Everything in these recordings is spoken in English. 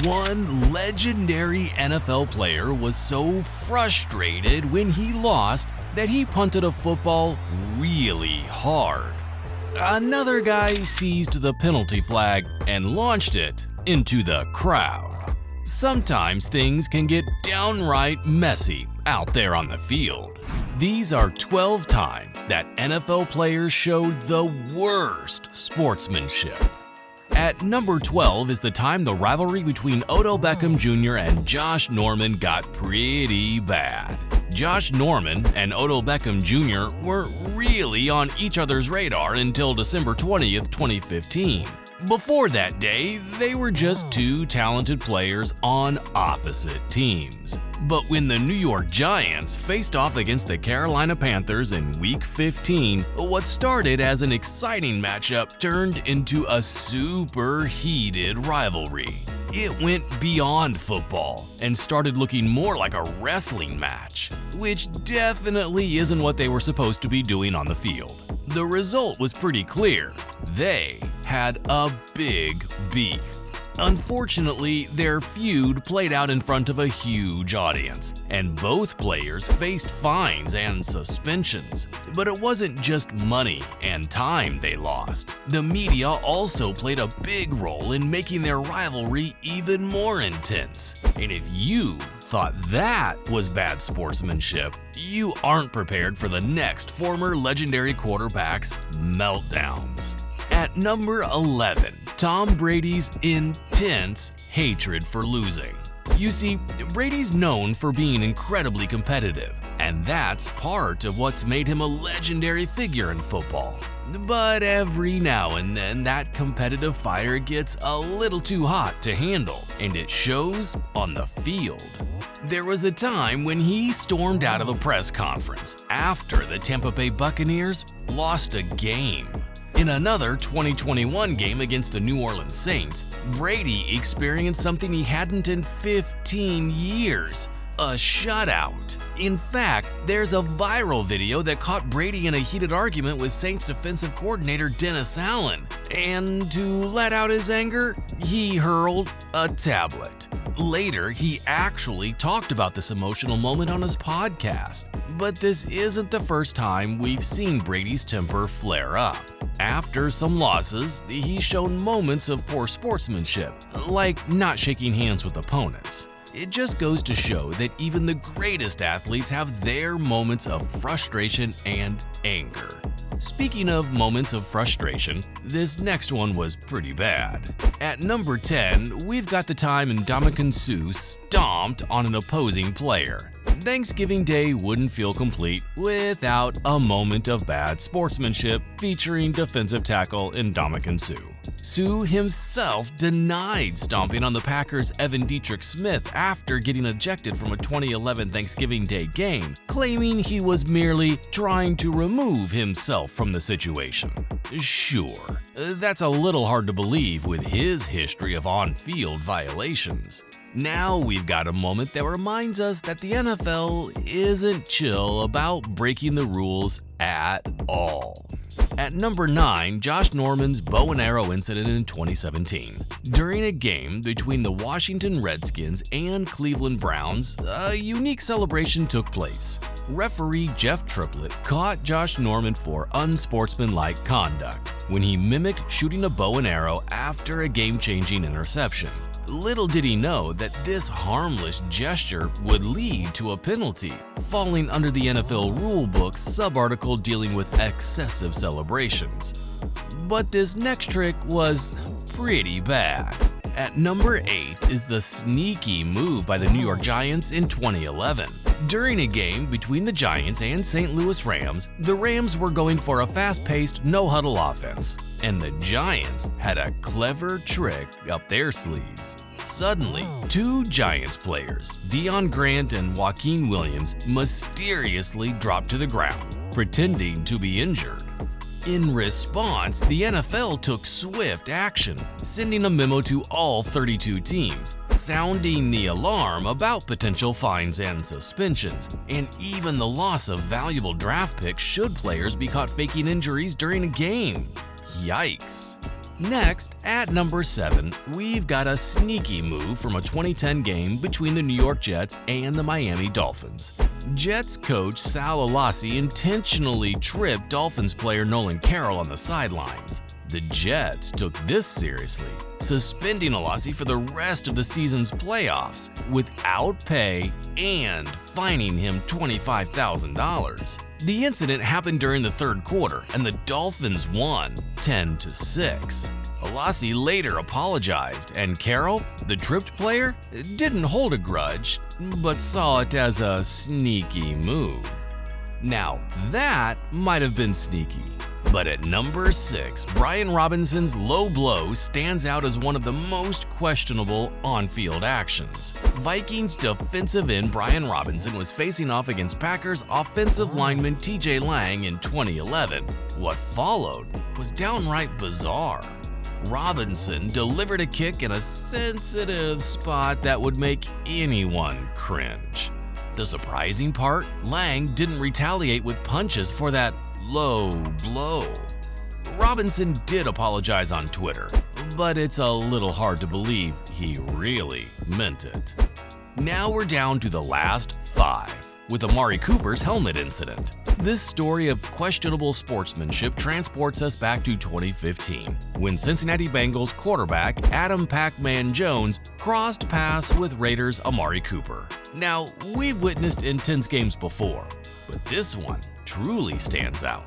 One legendary NFL player was so frustrated when he lost that he punted a football really hard. Another guy seized the penalty flag and launched it into the crowd. Sometimes things can get downright messy out there on the field. These are 12 times that NFL players showed the worst sportsmanship. At number 12 is the time the rivalry between Odell Beckham Jr. and Josh Norman got pretty bad. Josh Norman and Odell Beckham Jr. weren't really on each other's radar until December 20th, 2015. Before that day, they were just two talented players on opposite teams. But when the New York Giants faced off against the Carolina Panthers in Week 15, what started as an exciting matchup turned into a super heated rivalry. It went beyond football and started looking more like a wrestling match, which definitely isn't what they were supposed to be doing on the field. The result was pretty clear. They had a big beef. Unfortunately, their feud played out in front of a huge audience, and both players faced fines and suspensions. But it wasn't just money and time they lost. The media also played a big role in making their rivalry even more intense. And if you thought that was bad sportsmanship, you aren't prepared for the next former legendary quarterback's meltdowns. At number 11, Tom Brady's intense hatred for losing. You see, Brady's known for being incredibly competitive, and that's part of what's made him a legendary figure in football. But every now and then, that competitive fire gets a little too hot to handle, and it shows on the field. There was a time when he stormed out of a press conference after the Tampa Bay Buccaneers lost a game. In another 2021 game against the New Orleans Saints, Brady experienced something he hadn't in 15 years. A shutout. In fact, there's a viral video that caught Brady in a heated argument with Saints defensive coordinator Dennis Allen. And to let out his anger, he hurled a tablet. Later, he actually talked about this emotional moment on his podcast. But this isn't the first time we've seen Brady's temper flare up. After some losses, he's shown moments of poor sportsmanship, like not shaking hands with opponents. It just goes to show that even the greatest athletes have their moments of frustration and anger. Speaking of moments of frustration, this next one was pretty bad. At number 10, we've got the time Ndamukong Suh stomped on an opposing player. Thanksgiving Day wouldn't feel complete without a moment of bad sportsmanship featuring defensive tackle Ndamukong Suh. Suh himself denied stomping on the Packers' Evan Dietrich Smith after getting ejected from a 2011 Thanksgiving Day game, claiming he was merely trying to remove himself from the situation. Sure, that's a little hard to believe with his history of on-field violations. Now we've got a moment that reminds us that the NFL isn't chill about breaking the rules at all. At number 9, Josh Norman's bow and arrow incident in 2017. During a game between the Washington Redskins and Cleveland Browns, a unique celebration took place. Referee Jeff Triplett caught Josh Norman for unsportsmanlike conduct when he mimicked shooting a bow and arrow after a game-changing interception. Little did he know that this harmless gesture would lead to a penalty, falling under the NFL rulebook's sub-article dealing with excessive celebrations. But this next trick was pretty bad. At number 8 is the sneaky move by the New York Giants in 2011. During a game between the Giants and St. Louis Rams, the Rams were going for a fast-paced, no-huddle offense, and the Giants had a clever trick up their sleeves. Suddenly, two Giants players, Deion Grant and Joaquin Williams, mysteriously dropped to the ground, pretending to be injured. In response, the NFL took swift action, sending a memo to all 32 teams, sounding the alarm about potential fines and suspensions, and even the loss of valuable draft picks should players be caught faking injuries during a game. Yikes. Next, at number 7, we've got a sneaky move from a 2010 game between the New York Jets and the Miami Dolphins. Jets coach Sal Alassi intentionally tripped Dolphins player Nolan Carroll on the sidelines. The Jets took this seriously, suspending Alassi for the rest of the season's playoffs without pay and fining him $25,000. The incident happened during the third quarter, and the Dolphins won 10-6. Alassi later apologized, and Carroll, the tripped player, didn't hold a grudge, but saw it as a sneaky move. Now, that might have been sneaky. But at number 6, Brian Robinson's low blow stands out as one of the most questionable on-field actions. Vikings defensive end Brian Robinson was facing off against Packers offensive lineman TJ Lang in 2011. What followed was downright bizarre. Robinson delivered a kick in a sensitive spot that would make anyone cringe. The surprising part, Lang didn't retaliate with punches for that low blow. Robinson did apologize on Twitter, but it's a little hard to believe he really meant it. Now we're down to the last 5, with Amari Cooper's helmet incident. This story of questionable sportsmanship transports us back to 2015, when Cincinnati Bengals quarterback Adam Pac-Man Jones crossed paths with Raiders' Amari Cooper. Now, we've witnessed intense games before, but this one truly stands out.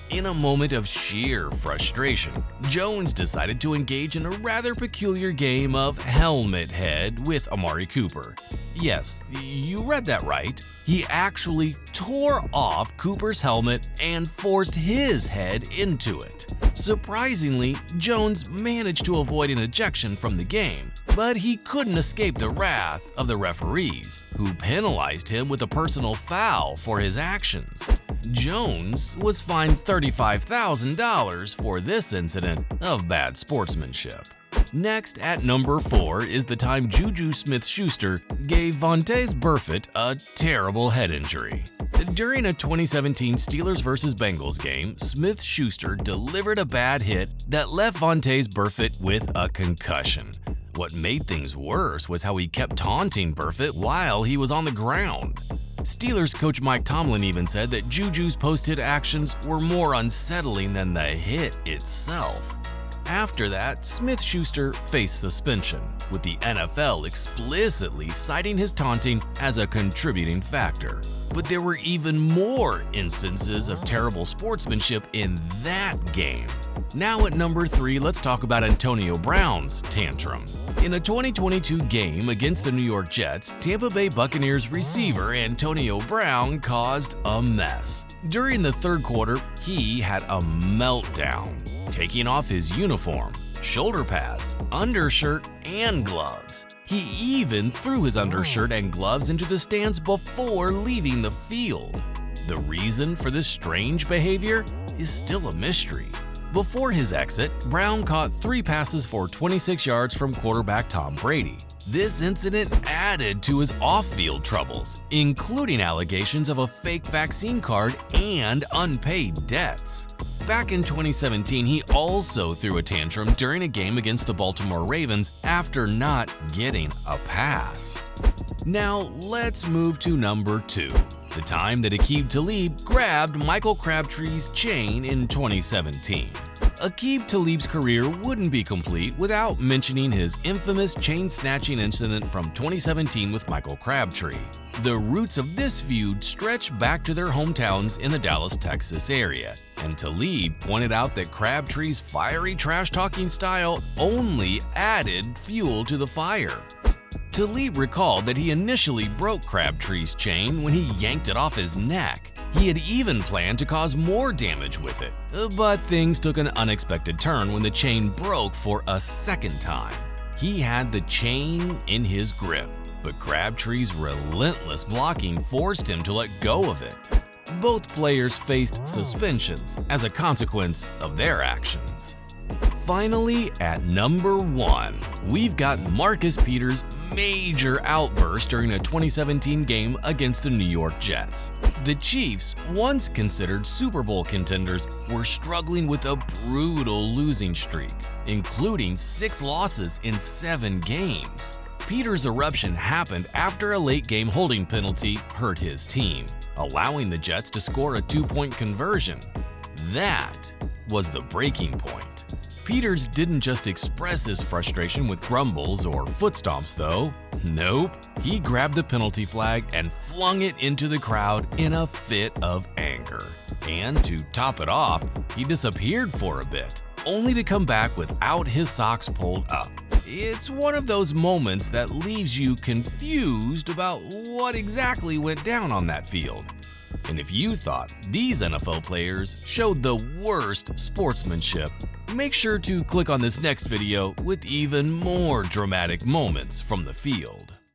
In a moment of sheer frustration, Jones decided to engage in a rather peculiar game of helmet head with Amari Cooper. Yes, you read that right. He actually tore off Cooper's helmet and forced his head into it. Surprisingly, Jones managed to avoid an ejection from the game, but he couldn't escape the wrath of the referees, who penalized him with a personal foul for his actions. Jones was fined $35,000 for this incident of bad sportsmanship. Next, at number 4, is the time Juju Smith-Schuster gave Vontaze Burfict a terrible head injury. During a 2017 Steelers vs. Bengals game, Smith-Schuster delivered a bad hit that left Vontaze Burfict with a concussion. What made things worse was how he kept taunting Burfict while he was on the ground. Steelers coach Mike Tomlin even said that Juju's post-hit actions were more unsettling than the hit itself. After that, Smith-Schuster faced suspension, with the NFL explicitly citing his taunting as a contributing factor. But there were even more instances of terrible sportsmanship in that game. Now at number 3, let's talk about Antonio Brown's tantrum. In a 2022 game against the New York Jets, Tampa Bay Buccaneers receiver Antonio Brown caused a mess. During the third quarter, he had a meltdown, taking off his uniform, shoulder pads, undershirt, and gloves. He even threw his undershirt and gloves into the stands before leaving the field. The reason for this strange behavior is still a mystery. Before his exit, Brown caught 3 passes for 26 yards from quarterback Tom Brady. This incident added to his off-field troubles, including allegations of a fake vaccine card and unpaid debts. Back in 2017, he also threw a tantrum during a game against the Baltimore Ravens after not getting a pass. Now let's move to number 2, the time that Aqib Talib grabbed Michael Crabtree's chain in 2017. Aqib Talib's career wouldn't be complete without mentioning his infamous chain-snatching incident from 2017 with Michael Crabtree. The roots of this feud stretch back to their hometowns in the Dallas, Texas area, and Talib pointed out that Crabtree's fiery trash-talking style only added fuel to the fire. Talib recalled that he initially broke Crabtree's chain when he yanked it off his neck. He had even planned to cause more damage with it, but things took an unexpected turn when the chain broke for a second time. He had the chain in his grip, but Crabtree's relentless blocking forced him to let go of it. Both players faced suspensions as a consequence of their actions. Finally, at number 1, we've got Marcus Peters' major outburst during a 2017 game against the New York Jets. The Chiefs, once considered Super Bowl contenders, were struggling with a brutal losing streak, including 6 losses in 7 games. Peter's eruption happened after a late-game holding penalty hurt his team, allowing the Jets to score a 2-point conversion. That was the breaking point. Peters didn't just express his frustration with grumbles or foot stomps though. Nope, he grabbed the penalty flag and flung it into the crowd in a fit of anger. And to top it off, he disappeared for a bit, only to come back without his socks pulled up. It's one of those moments that leaves you confused about what exactly went down on that field. And if you thought these NFL players showed the worst sportsmanship, make sure to click on this next video with even more dramatic moments from the field.